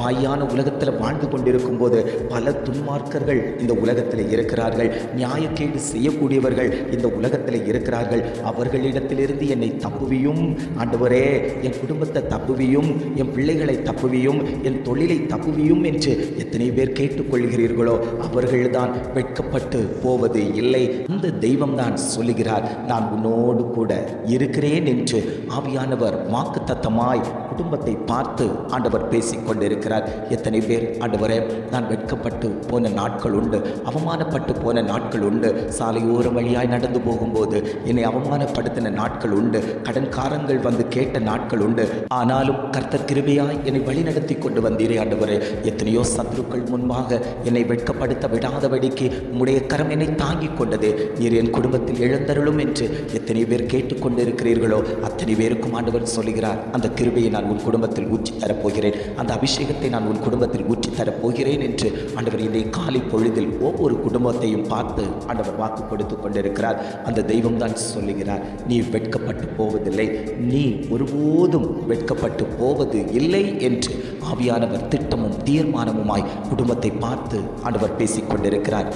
மாயான உலகத்தில் வாழ்ந்து கொண்டிருக்கும் போது பல துன்மார்க்கர்கள் இந்த உலகத்தில் இருக்கிறார்கள், நியாயக்கேடு செய்யக்கூடியவர்கள் இந்த உலகத்தில் இருக்கிறார்கள். அவர்களிடத்திலிருந்து என்னை தப்புவியும் ஆண்டவரே, என் குடும்பத்தை தப்புவியும், என் பிள்ளைகளை தப்புவியும், என் தொழிலை தப்புவியும் என்று எத்தனை பேர் கேட்டுக்கொள்கிறீர்களோ அவர்கள்தான் வெட்கப்பட்டு போவது இல்லை. அந்த தெய்வம் தான் சொல்லுகிறார், நான் உன்னோடு கூட இருக்கிறேன் என்று. ஆவியானவர் வாக்குத்தத்தமாய் குடும்பத்தை பார்த்து ஆண்டவர் பேசிக் கொண்டிருக்கிறார். எத்தனை பேர் ஆண்டவரே, நான் வெட்கப்பட்டு போன நாட்கள் உண்டு, அவமானப்பட்டு போன நாட்கள் உண்டு, சாலையோர வழியாய் நடந்து போகும்போது என்னை அவமானப்படுத்தின நாட்கள் உண்டு, கடன்காரங்கள் வந்து கேட்ட நாட்கள் உண்டு. ஆனாலும் கர்த்தர் கிருபையாய் என்னை வழிநடத்தி கொண்டு வந்தீரே ஆண்டவரே. எத்தனையோ சத்துருக்கள் முன்பாக என்னை வெட்கப்படுத்த விடாதபடிக்கு உம்முடைய கரம் என்னை தாங்கிக் கொண்டது. நீர் என் குடும்பத்தில் எழுந்தருளும் என்று எத்தனை பேர் கேட்டுக்கொண்டிருக்கிறீர்களோ அத்தனை பேருக்கும் ஆண்டவர் சொல்லுகிறார், அந்த கிருபையை நான் உன் குடும்பத்தில் ஊற்றி தரப்போகிறேன், அந்த அபிஷேகத்தை நான் உன் குடும்பத்தில் ஊற்றி தரப்போகிறேன் என்று ஆண்டவர் இன்றைய காலை பொழுதில் ஒவ்வொரு குடும்பத்தையும் பார்த்து ஆண்டவர் வாக்கு கொடுத்து கொண்டிருக்கிறார். அந்த தெய்வம் தான் சொல்லுகிறார், நீ வெட்கப்பட்டு போவதில்லை, நீ ஒருபோதும் வெட்கப்பட்டு போவது இல்லை என்று ஆவியானவர் திட்டமும் தீர்மானமுமாய் குடும்பத்தை பார்த்து ஆண்டவர் பேசிக் கொண்டிருக்கிறார்.